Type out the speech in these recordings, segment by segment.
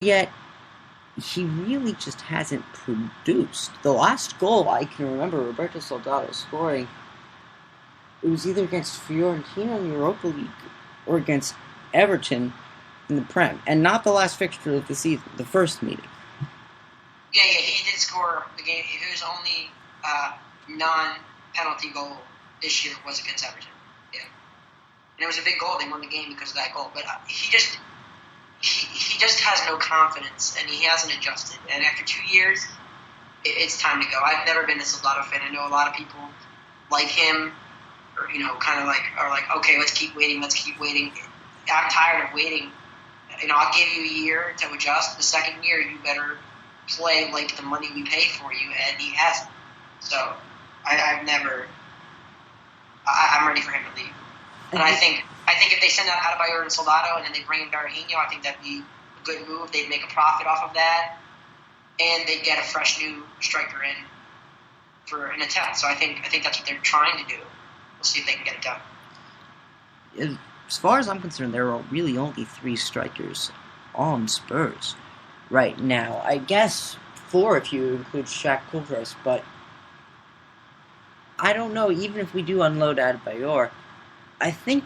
Yet he really just hasn't produced. The last goal I can remember Roberto Soldado scoring, it was either against Fiorentina in the Europa League or against Everton in the Prem, and not the last fixture of the season, the first meeting. Yeah, he did score the game. His only non-penalty goal this year was against Everton. Yeah, and it was a big goal. They won the game because of that goal. But he just has no confidence, and he hasn't adjusted. And after 2 years, it's time to go. I've never been a Soldado fan. I know a lot of people like him, or kind of like are like, okay, let's keep waiting. I'm tired of waiting. I'll give you a year to adjust. The second year, you better play like the money we pay for you, and he hasn't. So I'm ready for him to leave. And I think if they send out Adebayor and Soldado and then they bring in Berahino, I think that'd be a good move. They'd make a profit off of that, and they'd get a fresh new striker in for an attempt. So I think that's what they're trying to do. We'll see if they can get it done. As far as I'm concerned, there are really only 3 strikers on Spurs right now. I guess 4 if you include Shaq Kultros, but I don't know. Even if we do unload Adebayor, I think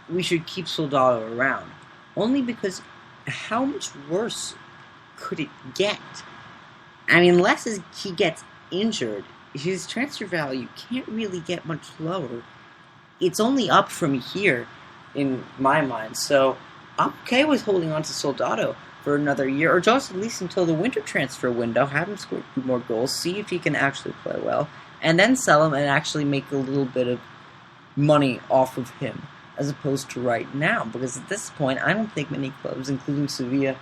we should keep Soldado around. Only because how much worse could it get? I mean, unless he gets injured, his transfer value can't really get much lower. It's only up from here, in my mind. So I'm okay with holding on to Soldado for another year, or just at least until the winter transfer window, have him score more goals, see if he can actually play well, and then sell him and actually make a little bit of money off of him, as opposed to right now. Because at this point, I don't think many clubs, including Sevilla,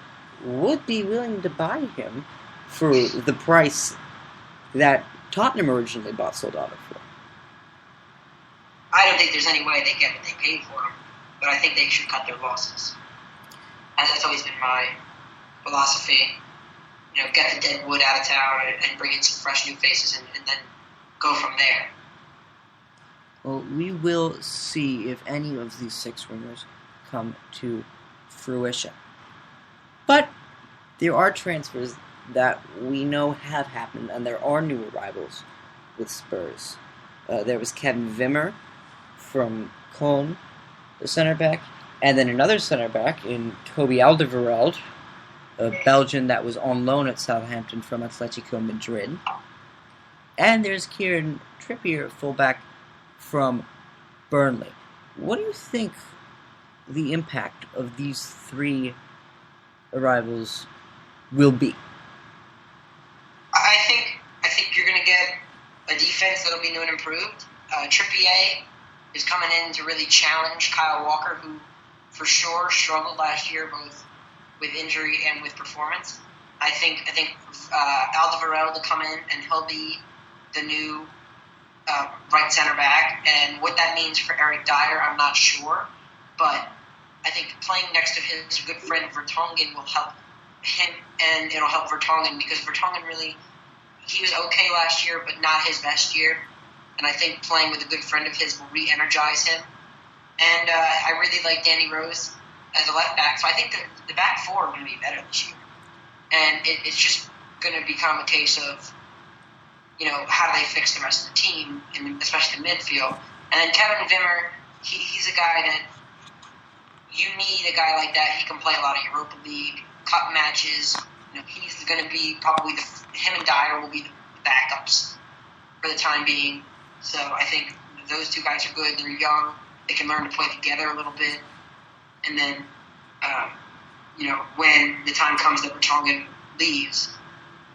would be willing to buy him for the price that Tottenham originally bought Soldado for. I don't think there's any way they get what they paid for him, but I think they should cut their losses. And that's always been my philosophy. Get the dead wood out of town and bring in some fresh new faces and then go from there. Well, we will see if any of these 6 rumors come to fruition. But there are transfers that we know have happened, and there are new arrivals with Spurs. There was Kevin Wimmer from Cologne, the center back, and then another center back in Toby Alderweireld, a Belgian that was on loan at Southampton from Atletico Madrid. And there's Kieran Trippier, fullback from Burnley. What do you think the impact of these 3 arrivals will be? I think you're going to get a defense that'll be new and improved. Trippier is coming in to really challenge Kyle Walker, who for sure struggled last year both with injury and with performance. I think Alderweireld will come in and he'll be the new right center back, and what that means for Eric Dyer, I'm not sure, but I think playing next to his good friend Vertonghen will help him, and it'll help Vertonghen because Vertonghen he was okay last year, but not his best year, and I think playing with a good friend of his will re-energize him. And I really like Danny Rose as a left back, so I think the back 4 are going to be better this year, and it's just going to become a case of how do they fix the rest of the team, and especially the midfield. And then Kevin Wimmer, he's a guy that you need a guy like that. He can play a lot of Europa League, cup matches. He's going to be probably him and Dyer will be the backups for the time being. So I think those 2 guys are good. They're young. They can learn to play together a little bit. And then, when the time comes that Vertonghen leaves,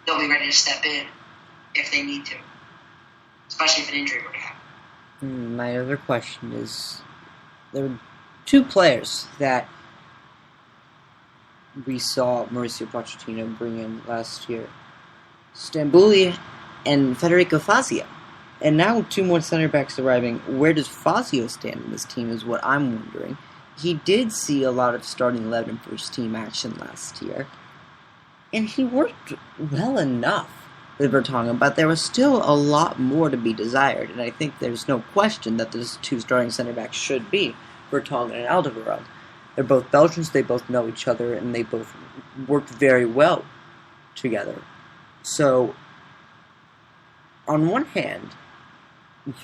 they'll be ready to step in if they need to, especially if an injury were to happen. My other question is, there were 2 players that we saw Mauricio Pochettino bring in last year, Stambouli and Federico Fazio. And now 2 more center backs arriving. Where does Fazio stand in this team is what I'm wondering. He did see a lot of starting 11 first team action last year, and he worked well enough with Vertonghen, but there was still a lot more to be desired, and I think there's no question that those 2 starting center backs should be Vertonghen and Alderweireld. They're both Belgians, they both know each other, and they both worked very well together. So, on one hand,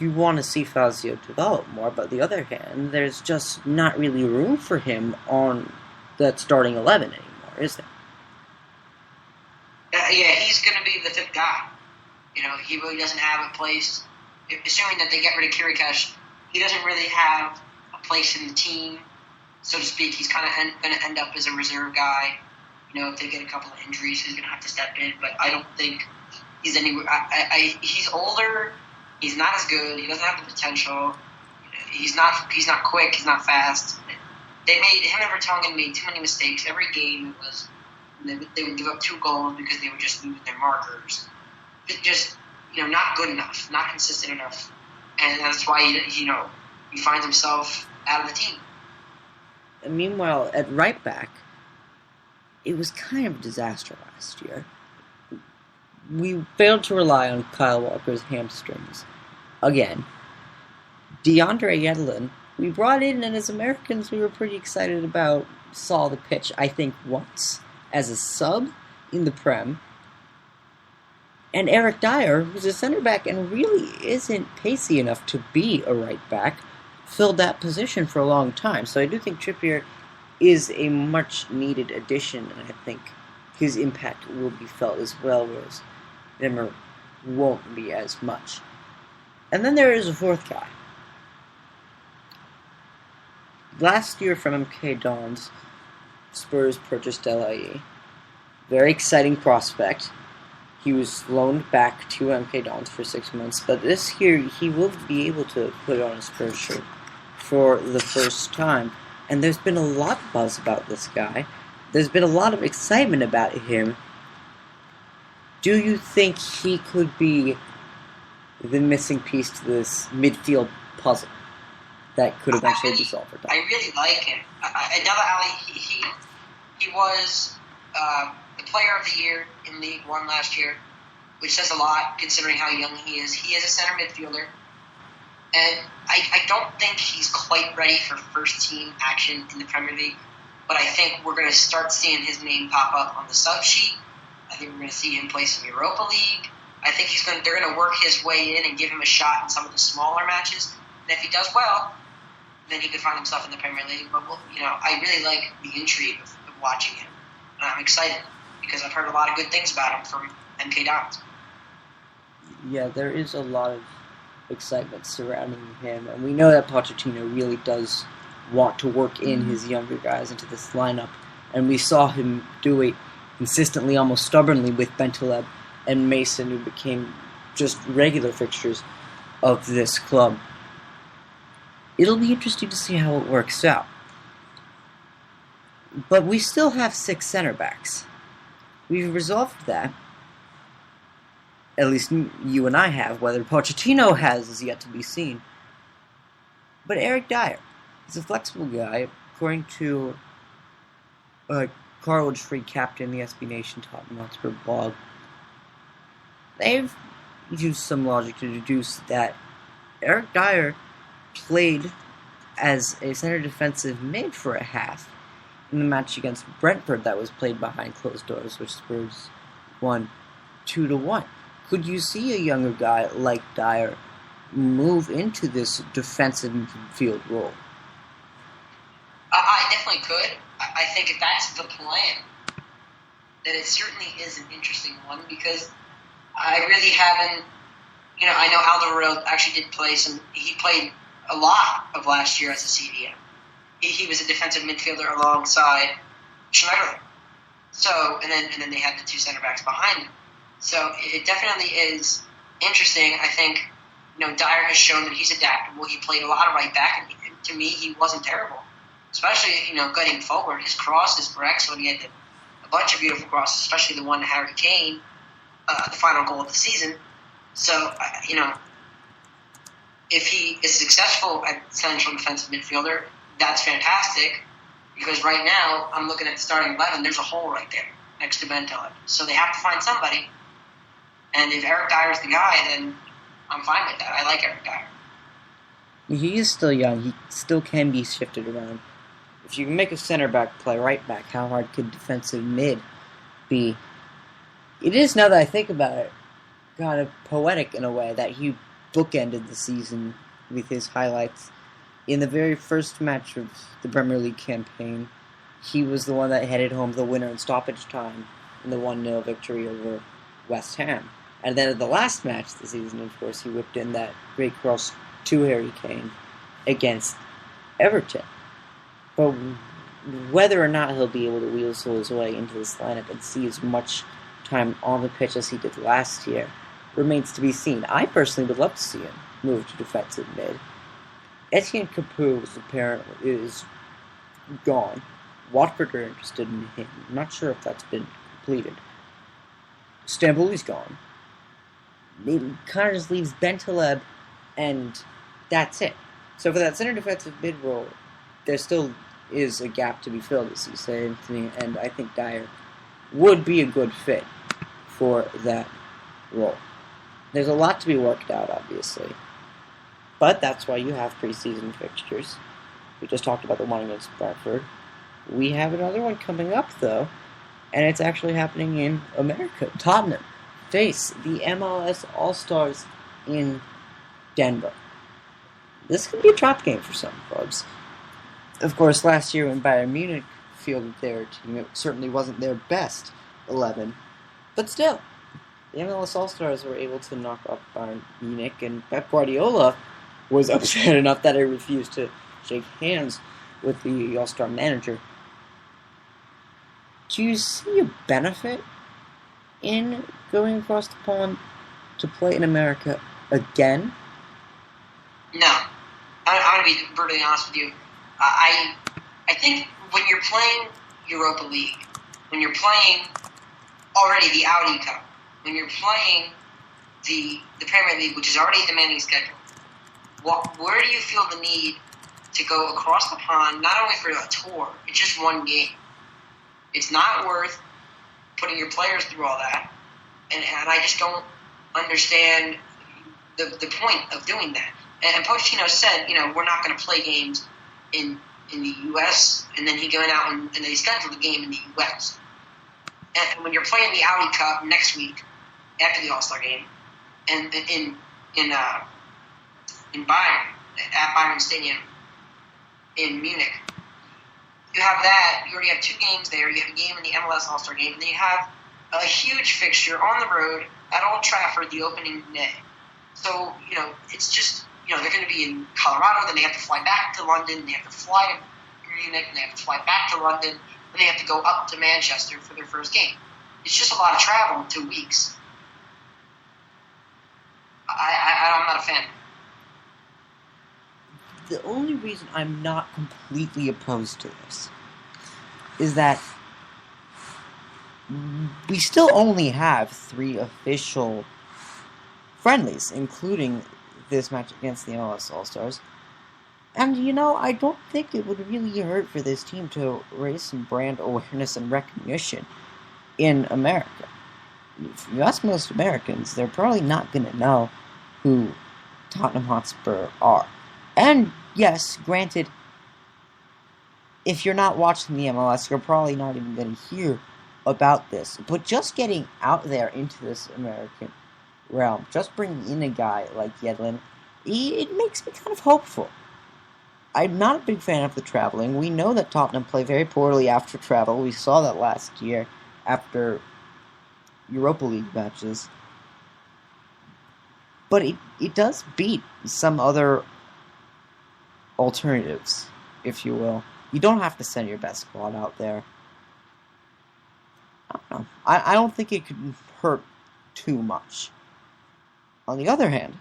you want to see Fazio develop more, but on the other hand, there's just not really room for him on that starting 11 anymore, is there? Yeah, he's going to be the fifth guy. He really doesn't have a place. Assuming that they get rid of Kirikash, he doesn't really have a place in the team, so to speak. He's kind of going to end up as a reserve guy. If they get a couple of injuries, he's going to have to step in. But I don't think he's anywhere. He's older. He's not as good. He doesn't have the potential. He's not quick. He's not fast. Him and Vertonghen made too many mistakes. Every game they would give up 2 goals because they would just lose their markers. Just not good enough, not consistent enough, and that's why he finds himself out of the team. And meanwhile, at right back, it was kind of a disaster last year. We failed to rely on Kyle Walker's hamstrings. Again, DeAndre Yedlin, we brought in, and as Americans, we were pretty excited about, saw the pitch, I think, once, as a sub in the Prem. And Eric Dyer, who's a center back and really isn't pacey enough to be a right back, filled that position for a long time. So I do think Trippier is a much-needed addition, and I think his impact will be felt as well, whereas Wimmer won't be as much. And then there is a fourth guy. Last year from MK Dons, Spurs purchased LIE. Very exciting prospect. He was loaned back to MK Dons for 6 months, but this year he will be able to put on a Spurs shirt for the first time. And there's been a lot of buzz about this guy. There's been a lot of excitement about him. Do you think he could be the missing piece to this midfield puzzle that could eventually be solved for time? I really like him. Another Ali, he was the player of the year in League One last year, which says a lot considering how young he is. He is a center midfielder. And I don't think he's quite ready for first-team action in the Premier League, but I think we're going to start seeing his name pop up on the sub sheet. I think we're going to see him play some Europa League. I think they're going to work his way in and give him a shot in some of the smaller matches. And if he does well, then he could find himself in the Premier League. But I really like the intrigue of watching him, and I'm excited because I've heard a lot of good things about him from MK Dons. Yeah, there is a lot of excitement surrounding him, and we know that Pochettino really does want to work in his younger guys into this lineup, and we saw him do it consistently, almost stubbornly, with Bentaleb and Mason, who became just regular fixtures of this club. It'll be interesting to see how it works out. But we still have 6 center backs. We've resolved that. At least you and I have. Whether Pochettino has is yet to be seen. But Eric Dyer is a flexible guy, according to Carlwood Free captain, the SB Nation Tottenham Hotspur blog. They've used some logic to deduce that Eric Dyer played as a center defensive mid for a half in the match against Brentford that was played behind closed doors, which Spurs won 2-1. Could you see a younger guy like Dyer move into this defensive midfield role? I definitely could. I think if that's the plan, then it certainly is an interesting one because I really haven't. I know Alderweireld actually did play some. He played a lot of last year as a CDM. He was a defensive midfielder alongside Schneiderlin. So, and then they had the 2 center backs behind him. So it definitely is interesting. I think, Dyer has shown that he's adaptable. He played a lot of right back, and to me, he wasn't terrible. Especially, getting forward. His crosses were excellent. He had a bunch of beautiful crosses, especially the one to Harry Kane, the final goal of the season. So, if he is successful at central defensive midfielder, that's fantastic. Because right now, I'm looking at the starting 11. There's a hole right there next to Bentaleb. So they have to find somebody. And if Eric Dyer's the guy, then I'm fine with that. I like Eric Dyer. He is still young. He still can be shifted around if you can make a center back play right back, how hard could defensive mid be? It is, now that I think about it, kind of poetic in a way that he bookended the season with his highlights. In the very first match of the Premier League campaign, he was the one that headed home the winner in stoppage time in the 1-0 victory over West Ham. And then at the last match of the season, of course, he whipped in that great cross to Harry Kane against Everton. But whether or not he'll be able to weasel his way into this lineup and see as much time on the pitch as he did last year remains to be seen. I personally would love to see him move to defensive mid. Etienne Capoue is gone. Watford are interested in him. I'm not sure if that's been completed. Stambouli gone. It kind of just leaves Bentaleb, and that's it. So for that center defensive mid role, there still is a gap to be filled, as you say, Anthony, and I think Dyer would be a good fit for that role. There's a lot to be worked out, obviously, but that's why you have preseason fixtures. We just talked about the one against Brentford. We have another one coming up, though, and it's actually happening in America. Tottenham face the MLS All-Stars in Denver. This could be a trap game for some clubs. Of course, last year when Bayern Munich fielded their team, it certainly wasn't their best 11. But still, the MLS All-Stars were able to knock off Bayern Munich, and Pep Guardiola was upset enough that he refused to shake hands with the All-Star manager. Do you see a benefit in going across the pond to play in America again? No. I'm going to be brutally honest with you. I think when you're playing Europa League, when you're playing already the Audi Cup, when you're playing the Premier League, which is already a demanding schedule, where do you feel the need to go across the pond, not only for a tour, it's just one game? It's not worth putting your players through all that, and I just don't understand the point of doing that. And Pochettino said, we're not going to play games in the U.S., and then he going out and they scheduled the game in the U.S. And when you're playing the Audi Cup next week after the All-Star game, and in Bayern, at Bayern Stadium in Munich, you have that. You already have 2 games there. You have a game in the MLS All-Star game, and then you have a huge fixture on the road at Old Trafford the opening day. So, it's just, they're going to be in Colorado, then they have to fly back to London, they have to fly to Munich, and they have to fly back to London, and they have to go up to Manchester for their first game. It's just a lot of travel in 2 weeks. I'm not a fan. The only reason I'm not completely opposed to this is that we still only have 3 official friendlies, including this match against the MLS All-Stars. And, I don't think it would really hurt for this team to raise some brand awareness and recognition in America. If you ask most Americans, they're probably not going to know who Tottenham Hotspur are. And, yes, granted, if you're not watching the MLS, you're probably not even going to hear about this. But just getting out there into this American realm, just bringing in a guy like Yedlin, it makes me kind of hopeful. I'm not a big fan of the traveling. We know that Tottenham play very poorly after travel. We saw that last year after Europa League matches. But it does beat some other alternatives, if you will. You don't have to send your best squad out there. I don't know. I don't think it could hurt too much. On the other hand,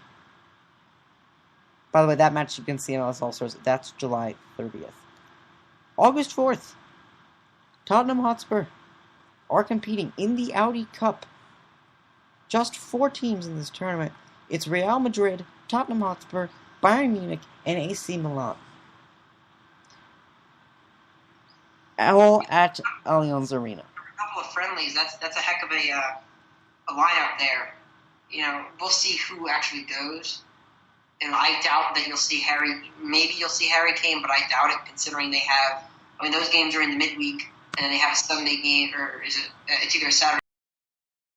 by the way, that match against the MLS All-Stars, that's July 30th. August 4th, Tottenham Hotspur are competing in the Audi Cup. Just 4 teams in this tournament. It's Real Madrid, Tottenham Hotspur, Bayern Munich, and AC Milan. All at Allianz Arena. A couple of friendlies. That's a heck of a lineup there. We'll see who actually goes. And I doubt that you'll see Harry. Maybe you'll see Harry Kane, but I doubt it, considering they have I mean, those games are in the midweek, and then they have a Sunday game, or is it? It's either a Saturday